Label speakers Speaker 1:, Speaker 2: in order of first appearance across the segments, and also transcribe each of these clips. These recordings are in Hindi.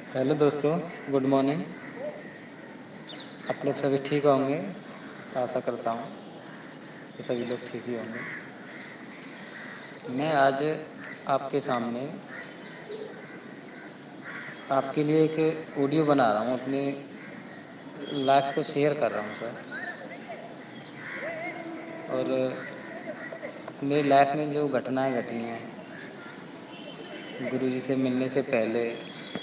Speaker 1: हेलो दोस्तों, गुड मॉर्निंग। आप लोग सभी ठीक होंगे, आशा करता हूँ कि सभी लोग ठीक ही होंगे। मैं आज आपके सामने आपके लिए एक ऑडियो बना रहा हूँ, अपनी लाइफ को शेयर कर रहा हूँ सर। और मेरी लाइफ में जो घटनाएं घटी हैं, गुरुजी से मिलने से पहले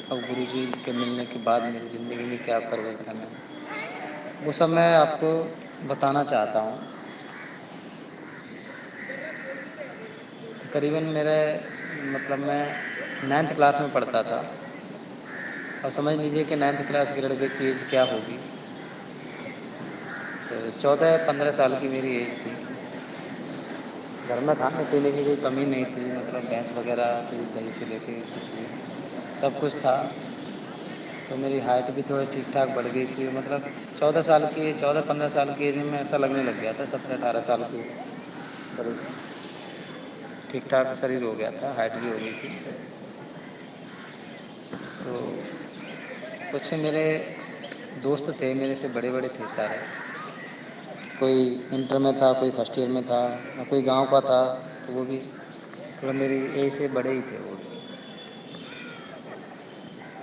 Speaker 1: और गुरुजी के मिलने के बाद मेरी ज़िंदगी में क्या परिवर्तन है, वो सब मैं आपको बताना चाहता हूँ। करीबन मेरे मतलब मैं 9th क्लास में पढ़ता था, और समझ लीजिए कि 9th क्लास के लड़के की एज क्या होगी। तो 14-15 साल की मेरी एज थी। घर में खाने पीने की कोई कमी नहीं थी, मतलब भैंस वगैरह, दूध दही से लेके कुछ भी सब कुछ था। तो मेरी हाइट भी थोड़ी ठीक ठाक बढ़ गई थी। मतलब 14-15 साल की एज में मैं ऐसा लगने लग गया था, 17-18 साल की करीब ठीक ठाक शरीर हो गया था, हाइट भी हो गई थी। तो कुछ मेरे दोस्त थे, मेरे से बड़े बड़े थे सारे। कोई इंटर में था, कोई फर्स्ट ईयर में था, और कोई गांव का था। तो वो भी थोड़ा मेरी एज से बड़े ही थे वो भी।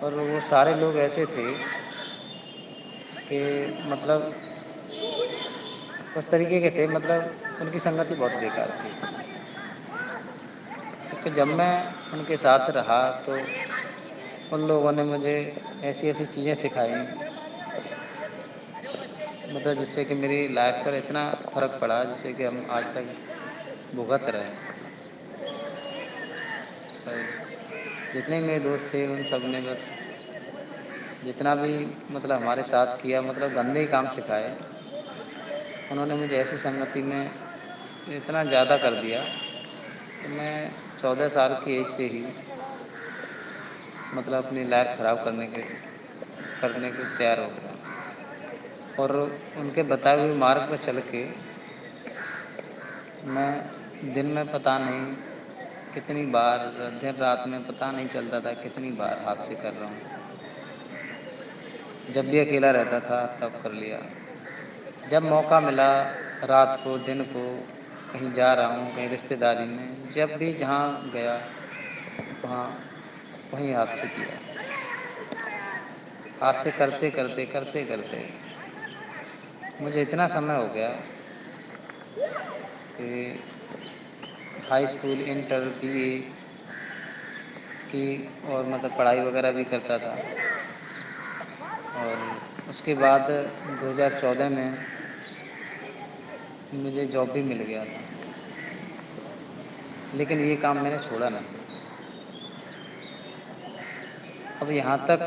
Speaker 1: और वो सारे लोग ऐसे थे कि मतलब उस तरीके के थे, मतलब उनकी संगति बहुत बेकार थी। क्योंकि जब मैं उनके साथ रहा तो उन लोगों ने मुझे ऐसी ऐसी चीज़ें सिखाई, मतलब जिससे कि मेरी लाइफ पर इतना फ़र्क पड़ा, जिससे कि हम आज तक भुगत रहे हैं। पर जितने मेरे दोस्त थे उन सब ने बस जितना भी मतलब हमारे साथ किया, मतलब गंदे ही काम सिखाए। उन्होंने मुझे ऐसी संगति में इतना ज़्यादा कर दिया कि मैं 14 साल की एज से ही मतलब अपनी लाइफ ख़राब करने के तैयार हो गया। और उनके बताए हुए मार्ग पर चल के मैं दिन में पता नहीं कितनी बार, दिन रात में पता नहीं चलता था कितनी बार हादसे कर रहा हूँ। जब भी अकेला रहता था तब कर लिया, जब मौका मिला, रात को दिन को, कहीं जा रहा हूँ, कहीं रिश्तेदारी में, जब भी जहाँ गया वहाँ वहीं हादसे किया। हादसे करते करते करते करते मुझे इतना समय हो गया कि हाई स्कूल, इंटर, बीए की और मतलब पढ़ाई वगैरह भी करता था। और उसके बाद 2014 में मुझे जॉब भी मिल गया था, लेकिन ये काम मैंने छोड़ा नहीं। अब यहाँ तक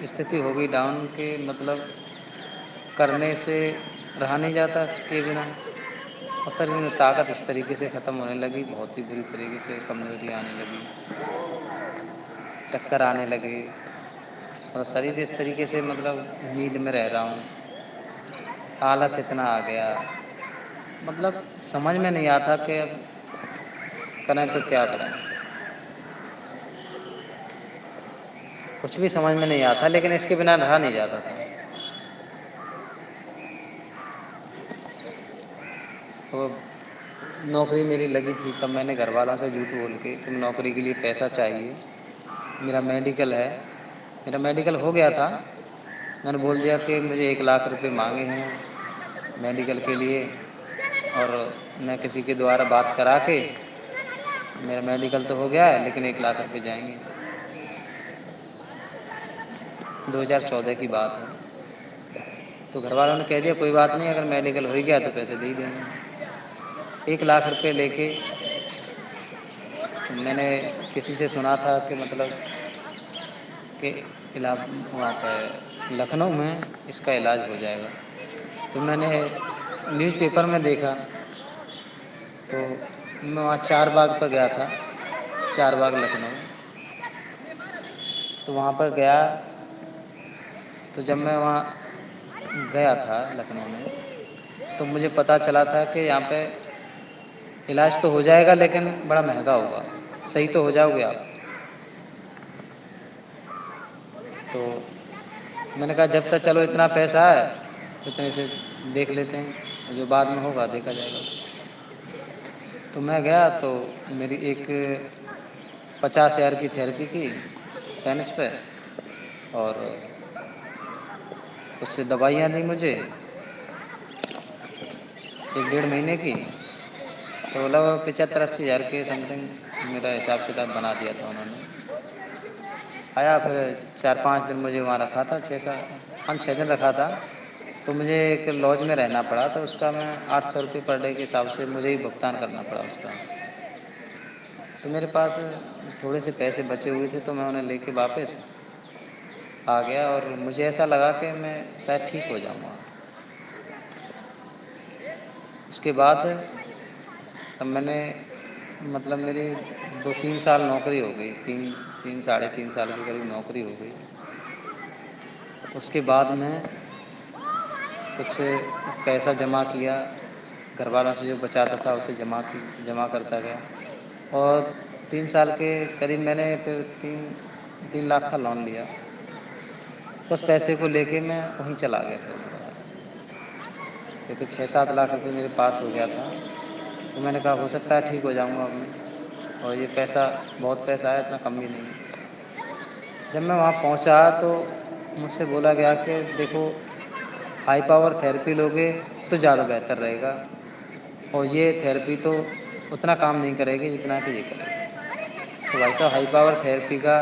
Speaker 1: स्थिति हो गई डाउन के मतलब करने से रहा नहीं जाता के बिना, और शरीर में ताकत इस तरीके से ख़त्म होने लगी, बहुत ही बुरी तरीके से कमज़ोरी आने लगी, चक्कर आने लगे, और शरीर इस तरीके से मतलब नींद में रह रहा हूँ, आलस इतना आ गया, मतलब समझ में नहीं आता कि अब करें तो क्या करें। कुछ भी समझ में नहीं आता, लेकिन इसके बिना रहा नहीं जाता था। तो नौकरी मेरी लगी थी, तब मैंने घर वालों से झूठ बोल के कि नौकरी के लिए पैसा चाहिए, मेरा मेडिकल है, मेरा मेडिकल हो गया था। मैंने बोल दिया कि मुझे 1 लाख रुपए मांगे हैं मेडिकल के लिए, और मैं किसी के द्वारा बात करा के, मेरा मेडिकल तो हो गया है लेकिन 1 लाख रुपए जाएंगे। 2014 की बात है। तो घर वालों ने कह दिया कोई बात नहीं, अगर मेडिकल हो ही गया तो पैसे दे ही देंगे। 1 लाख रुपए लेके मैंने किसी से सुना था कि मतलब कि इलाज वहाँ पर लखनऊ में इसका इलाज हो जाएगा। तो मैंने न्यूज़पेपर में देखा, तो मैं वहाँ चार बाग पर गया था, चार बाग लखनऊ। तो वहाँ पर गया, तो जब मैं वहाँ गया था लखनऊ में, तो मुझे पता चला था कि यहाँ पे इलाज तो हो जाएगा लेकिन बड़ा महंगा होगा, सही तो हो जाओगे आप। तो मैंने कहा जब तक चलो इतना पैसा है इतने से देख लेते हैं, जो बाद में होगा देखा जाएगा। तो मैं गया तो मेरी एक 50,000 की थेरेपी की टेनिस पे, और उससे दवाइयाँ दी मुझे 1 डेढ़ महीने की। तो लगभग 75-80 हज़ार के समथिंग मेरा हिसाब किताब बना दिया था उन्होंने। आया फिर 4-5 दिन मुझे वहाँ रखा था, 6 दिन रखा था। तो मुझे एक लॉज में रहना पड़ा, तो उसका मैं 800 रुपये पर डे के हिसाब से मुझे ही भुगतान करना पड़ा उसका। तो मेरे पास थोड़े से पैसे बचे हुए थे, तो मैं उन्हें लेके वापस आ गया, और मुझे ऐसा लगा कि मैं शायद ठीक हो जाऊँगा। उसके बाद तब मैंने मतलब मेरी 2-3 साल नौकरी हो गई, 3 साढ़े 3 साल के करीब नौकरी हो गई। उसके बाद मैं कुछ पैसा जमा किया, घर वालों से जो बचाता था उसे जमा करता गया, और 3 साल के करीब मैंने फिर 3 लाख का लोन लिया। उस पैसे को लेके मैं वहीं चला गया फिर दोबारा, क्योंकि 6-7 लाख रुपए मेरे पास हो गया था। तो मैंने कहा हो सकता है ठीक हो जाऊँगा अब मैं, और ये पैसा बहुत पैसा है, इतना कम भी नहीं है। जब मैं वहाँ पहुँचा तो मुझसे बोला गया कि देखो हाई पावर थेरेपी लोगे तो ज़्यादा बेहतर रहेगा, और ये थेरेपी तो उतना काम नहीं करेगी जितना कि ये करेगी। तो भाई साहब हाई पावर थेरेपी का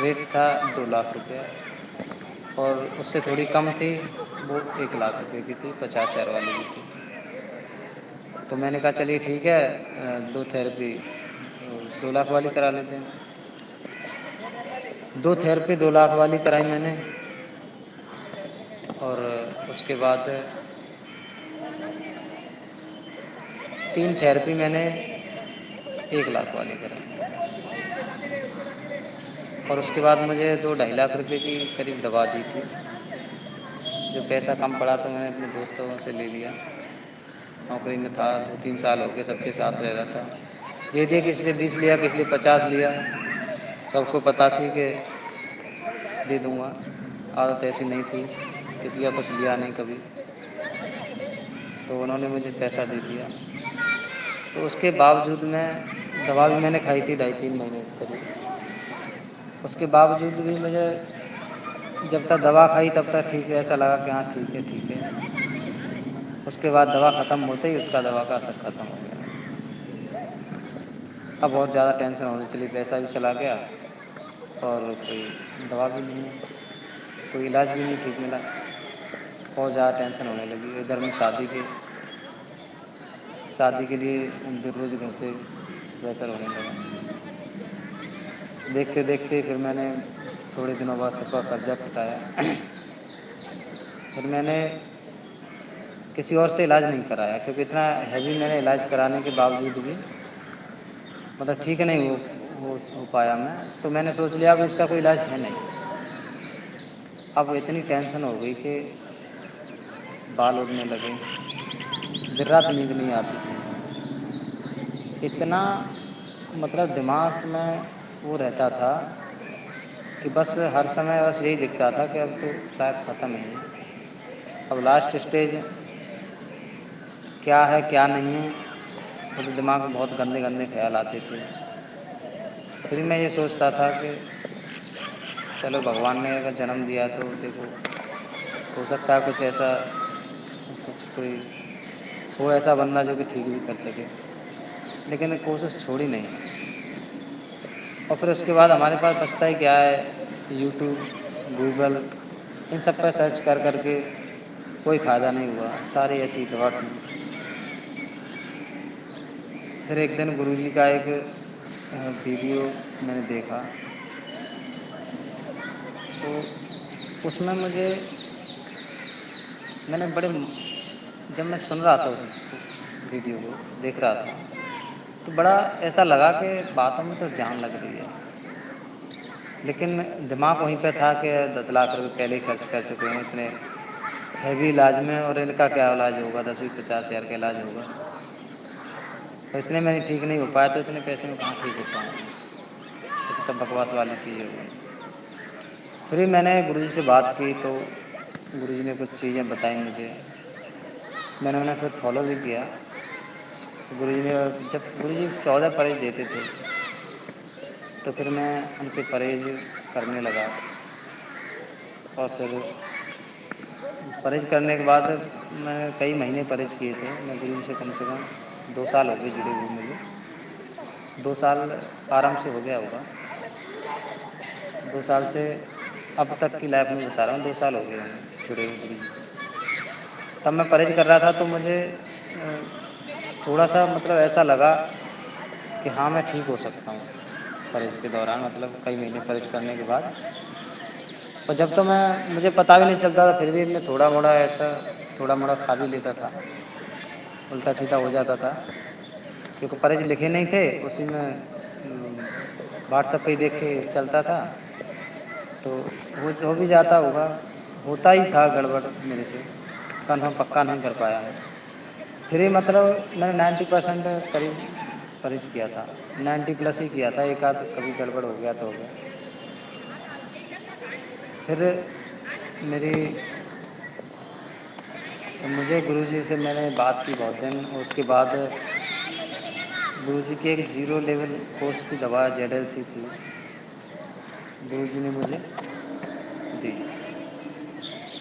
Speaker 1: रेट था 2 लाख रुपया, और उससे थोड़ी कम थी, वो 1 लाख रुपए की थी, 50,000 वाली भी थी। तो मैंने कहा चलिए ठीक है, दो थेरेपी 2 लाख वाली करा लेते हैं। दो थेरेपी 2 लाख वाली कराई मैंने, और उसके बाद 3 थेरेपी मैंने 1 लाख वाली कराई, और उसके बाद मुझे 2-2.5 लाख रुपए की करीब दवा दी थी। जो पैसा कम पड़ा तो मैंने अपने दोस्तों से ले लिया। नौकरी में था, 2-3 साल हो गए सबके साथ रह रहा था, दे दिया, किसी से 20 लिया, किसी से 50 लिया। सबको पता थी कि दे दूँगा, आदत ऐसी नहीं थी, किसी का कुछ लिया नहीं कभी। तो उन्होंने मुझे पैसा दे दिया। तो उसके बावजूद मैं दवा भी मैंने खाई थी 2.5-3 महीने करीब। उसके बावजूद भी मुझे जब तक दवा खाई तब तक ठीक है, ऐसा लगा कि हाँ ठीक है ठीक है। उसके बाद दवा ख़त्म होते ही उसका दवा का असर ख़त्म हो गया। अब बहुत ज़्यादा टेंशन होने चली, पैसा भी चला गया, और कोई दवा भी नहीं है, कोई इलाज भी नहीं ठीक मिला। बहुत ज़्यादा टेंशन होने लगी। इधर में शादी के लिए फिर रोज़ घर से प्रेशर होने लगा। देखते देखते फिर मैंने थोड़े दिनों बाद सबका कर्जा घटाया। फिर मैंने किसी और से इलाज नहीं कराया, क्योंकि इतना हैवी मैंने इलाज कराने के बावजूद भी मतलब ठीक नहीं हो पाया मैं। तो मैंने सोच लिया अब इसका कोई इलाज है नहीं। अब इतनी टेंशन हो गई कि बाल उड़ने लगे, देर रात नींद नहीं आती थी। इतना मतलब दिमाग में वो रहता था कि बस हर समय बस यही दिखता था कि अब तो शायद ख़त्म ही है, अब लास्ट स्टेज क्या है क्या नहीं है। मुझे दिमाग में बहुत गंदे गंदे ख्याल आते थे। फिर मैं ये सोचता था कि चलो भगवान ने अगर जन्म दिया तो देखो, हो सकता है कुछ ऐसा, कुछ कोई हो ऐसा बंदा जो कि ठीक भी कर सके, लेकिन कोशिश छोड़ी नहीं। और फिर उसके बाद हमारे पास बचता ही क्या है, यूट्यूब, गूगल, इन सब पर सर्च कर के कोई फ़ायदा नहीं हुआ, सारी ऐसी दवा की। फिर एक दिन गुरुजी का एक वीडियो मैंने देखा, तो उसमें मैंने जब मैं सुन रहा था उस वीडियो को देख रहा था, तो बड़ा ऐसा लगा कि बातों में तो जान लग रही है, लेकिन दिमाग वहीं पे था कि 10 लाख रुपए पहले ही खर्च कर चुके हैं इतने हैवी इलाज में, और इनका क्या इलाज होगा, 10-50 हज़ार का इलाज होगा। तो इतने में ठीक नहीं हो पाया, तो इतने पैसे में कहाँ ठीक हो पाऊँगा, ये तो सब बकवास वाली चीज़ हो गई। फिर मैंने गुरुजी से बात की तो गुरुजी ने कुछ चीज़ें बताई मुझे, मैंने उन्हें फिर फॉलो भी किया। गुरुजी ने जब गुरुजी 14 परहेज देते थे, तो फिर मैं उनके परहेज करने लगा और फिर परहेज करने के बाद मैं कई महीने परहेज किए थे। मैं गुरुजी से कम 2 साल हो गए जुड़े हुए मुझे। 2 साल आराम से हो गया होगा। 2 साल से अब तक की लाइफ में बता रहा हूँ, 2 साल हो गए होंगे जुड़े हुए गुरुजी से। तब मैं परहेज कर रहा था तो मुझे थोड़ा-सा मतलब ऐसा लगा कि हाँ, मैं ठीक हो सकता हूँ परहेज के दौरान, मतलब कई महीने परहेज करने के बाद। और जब तो मैं मुझे पता भी नहीं चलता था, फिर भी मैं थोड़ा-मोड़ा ऐसा थोड़ा-मोड़ा खा भी लेता था, उल्टा-सीधा हो जाता था, क्योंकि परहेज लिखे नहीं थे, उसी में व्हाट्सएप पे ही देख के चलता था, तो हो भी जाता होगा, होता ही था गड़बड़ मेरे से, कन्फर्म पक्का नहीं कर पाया मैं। फिर भी मतलब मैंने 90% करीब परहेज किया था, 90 प्लस ही किया था, एक आध कभी गड़बड़ हो गया तो हो गया। फिर मेरी मुझे गुरुजी से मैंने बात की बहुत दिन, और उसके बाद गुरुजी की एक ज़ीरो लेवल कोर्स की दवा जेडएलसी थी, गुरुजी ने मुझे दी,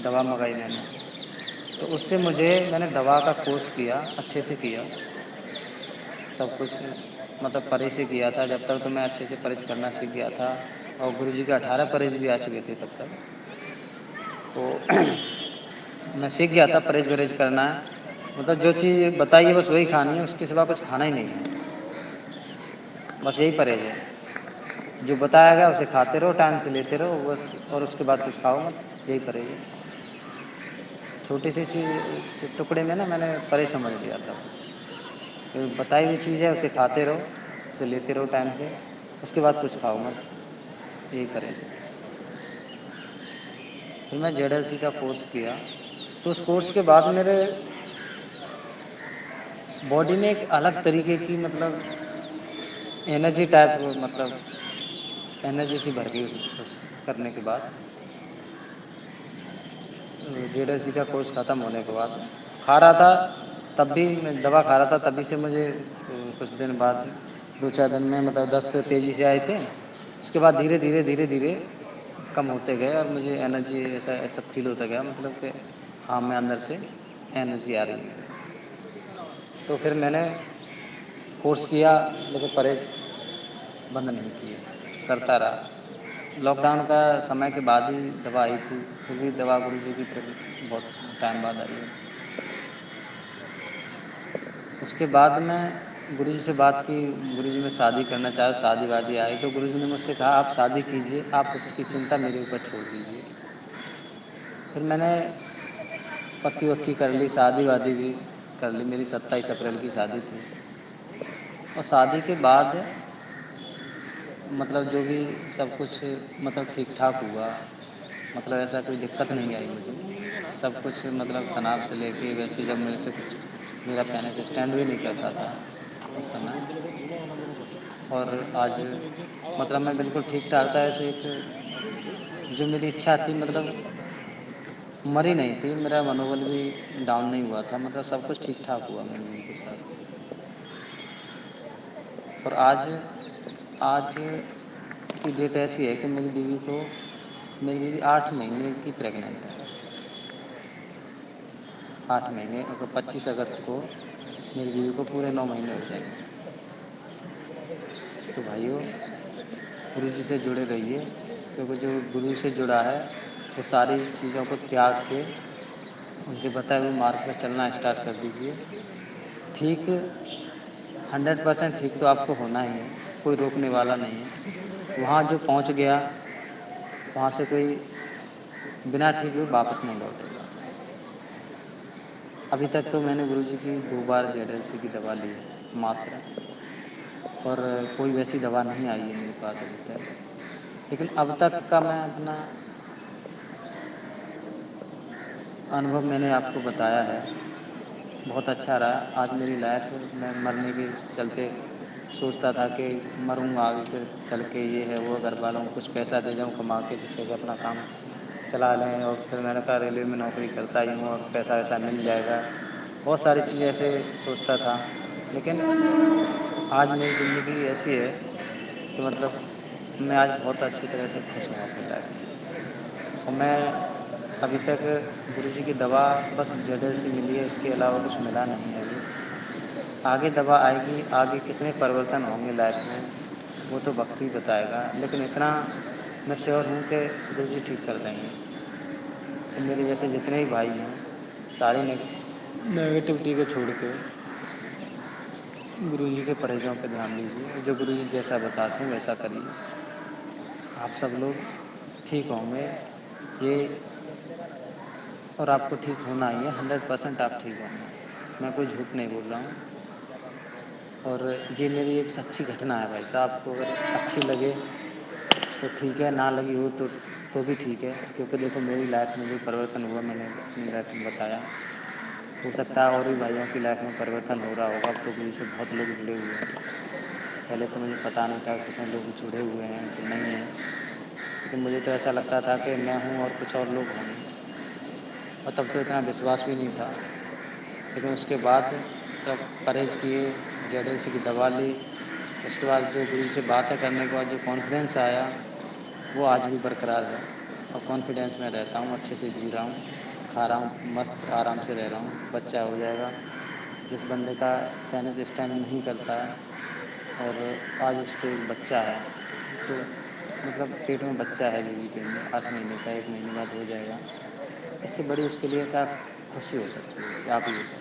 Speaker 1: दवा मँगाई मैंने। तो उससे मैंने दवा का कोर्स किया, अच्छे से किया, सब कुछ मतलब परहेज से किया था। जब तक तो मैं अच्छे से परहेज करना सीख गया था, और गुरुजी के 18 परहेज भी आ चुके थे तब तक। तो मैं सीख गया था परहेज-वरहेज करना, मतलब जो चीज़ बताई है बस वही खानी है, उसके सिवा कुछ खाना ही नहीं है। बस यही परहेज है, जो बताया गया उसे खाते रहो, टाइम से लेते रहो बस, और उसके बाद कुछ खाओ मत, यही परहेज है। छोटी सी चीज़ के टुकड़े में ना मैंने परहेज समझ लिया था बस। जो बताई हुई चीज़ है उसे खाते रहो, उसे लेते रहो टाइम से, उसके बाद कुछ खाओ मत, यही परहेज है। फिर मैं जेडएलसी का कोर्स किया, तो उस कोर्स के बाद मेरे बॉडी में एक अलग तरीके की मतलब एनर्जी टाइप, मतलब एनर्जी सी भर गई उस करने के बाद। जेडएलसी का कोर्स ख़त्म होने के बाद खा रहा था, तब भी मैं दवा खा रहा था, तभी से मुझे कुछ दिन बाद 2-4 दिन में मतलब दस्त तेज़ी से आए थे। उसके बाद धीरे-धीरे, धीरे-धीरे कम होते गए, और मुझे एनर्जी ऐसा ऐसा फ़ील होता गया, मतलब कि हाँ, मैं अंदर से एनर्जी आ रही है मुझे। तो फिर मैंने कोर्स किया, लेकिन परहेज बंद नहीं किए, करता रहा। लॉकडाउन का समय के बाद ही दवा आई थी, फिर भी दवा गुरुजी की फिर बहुत टाइम बाद आई है। उसके बाद मैं गुरुजी से बात की, गुरुजी मैं शादी करना चाहा, शादी-वादी आई तो गुरुजी ने मुझसे कहा आप शादी कीजिए, आप उसकी चिंता मेरे ऊपर छोड़ दीजिए। फिर मैंने पक्की-वक्की कर ली, शादी-वादी भी कर ली, मेरी 27 अप्रैल की शादी थी। और शादी के बाद मतलब जो भी सब कुछ मतलब ठीक-ठाक हुआ, मतलब ऐसा कोई दिक्कत नहीं आई मुझे। सब कुछ मतलब तनाव से लेके वैसे, जब मेरे से कुछ मेरा पहले से स्टैंड भी नहीं करता था उस समय, और आज मतलब मैं बिल्कुल ठीक-ठाक था। ऐसे एक जो मेरी इच्छा थी, मतलब मरी नहीं थी, मेरा मनोबल भी डाउन नहीं हुआ था, मतलब सब कुछ ठीक-ठाक हुआ मेरे उनके साथ। और आज आज की डेट ऐसी है कि मेरी बीवी 8 महीने की प्रेग्नेंट है। 8 महीने, और 25 अगस्त को मेरी बीवी को पूरे 9 महीने हो जाएंगे। तो भाइयों, गुरुजी से जुड़े रहिए, क्योंकि जो गुरु से जुड़ा है वो सारी चीज़ों को त्याग के उनके बताए हुए मार्ग पर चलना स्टार्ट कर दीजिए। ठीक 100% ठीक तो आपको होना ही है, कोई रोकने वाला नहीं है। वहाँ जो पहुँच गया, वहाँ से कोई बिना ठीक हुए वापस नहीं लौटेगा। अभी तक तो मैंने गुरुजी की 2 बार जेडएलसी की दवा ली है मात्र, और कोई वैसी दवा नहीं आई है मेरे पास अभी तक। लेकिन अब तक का मैं अपना अनुभव मैंने आपको बताया है, बहुत अच्छा रहा। आज मेरी लाइफ में मरने के चलते सोचता था कि मरूँगा आगे फिर चल के, ये है वो, घर वालों को कुछ पैसा दे जाऊँ कमा के जिससे कि अपना काम चला लें। और फिर मैंने कहा रेलवे में नौकरी करता ही हूँ और पैसा वैसा मिल जाएगा। बहुत सारी चीज़ें ऐसे सोचता था। लेकिन आज मेरी ज़िंदगी ऐसी है कि मतलब मैं आज बहुत अच्छी तरह से खुश हूँ अपनी लाइफ़ में। और मैं अभी तक गुरुजी की दवा बस जड़ से मिली है, इसके अलावा कुछ मिला नहीं है अभी। आगे दवा आएगी, आगे कितने परिवर्तन होंगे लाइफ़ में, वो तो वक़्त ही बताएगा। लेकिन इतना मैं श्योर हूँ कि गुरुजी ठीक कर देंगे। तो मेरे जैसे जितने भी भाई हैं, सारी नेगेटिविटी को छोड़ के गुरुजी के परहेज़ों पे ध्यान दीजिए। जो गुरुजी जैसा बताते हैं वैसा करिए। आप सब लोग ठीक होंगे। ये और आपको ठीक होना ही है, 100% आप ठीक होंगे। मैं कोई झूठ नहीं बोल रहा हूँ। और ये मेरी एक सच्ची घटना है भाई साहब। आपको अगर अच्छी लगे तो ठीक है, ना लगी हो तो भी ठीक है। क्योंकि देखो मेरी लाइफ़ में जो परिवर्तन हुआ मैंने अपनी लाइफ़ में बताया। हो सकता है और भी भाइयों की लाइफ़ में परिवर्तन हो रहा होगा। अब तो गुरु से बहुत लोग जुड़े हुए हैं। पहले तो मुझे पता नहीं था कितने लोग जुड़े हुए हैं कि नहीं हैं। लेकिन मुझे तो ऐसा लगता था कि मैं हूँ और कुछ और लोग होंगे। और तब तो इतना विश्वास भी नहीं था। लेकिन उसके बाद जब परहेज़ किए, जेडएलसी की दवा ली, उसके बाद जो गुरुजी से बातें करने के बाद जो कॉन्फिडेंस आया, वो आज भी बरकरार है। और कॉन्फिडेंस में रहता हूँ, अच्छे से जी रहा हूँ, खा रहा हूँ, मस्त आराम से रह रहा हूँ। बच्चा हो जाएगा। जिस बंदे का पेनिस स्टैंड नहीं करता है और आज उसके एक बच्चा है, तो मतलब पेट में बच्चा है बेबी के अंदर 8 महीने का, 1 महीने बाद हो जाएगा। इससे बड़ी उसके लिए क्या खुशी हो सकती है? आप ही बताइए।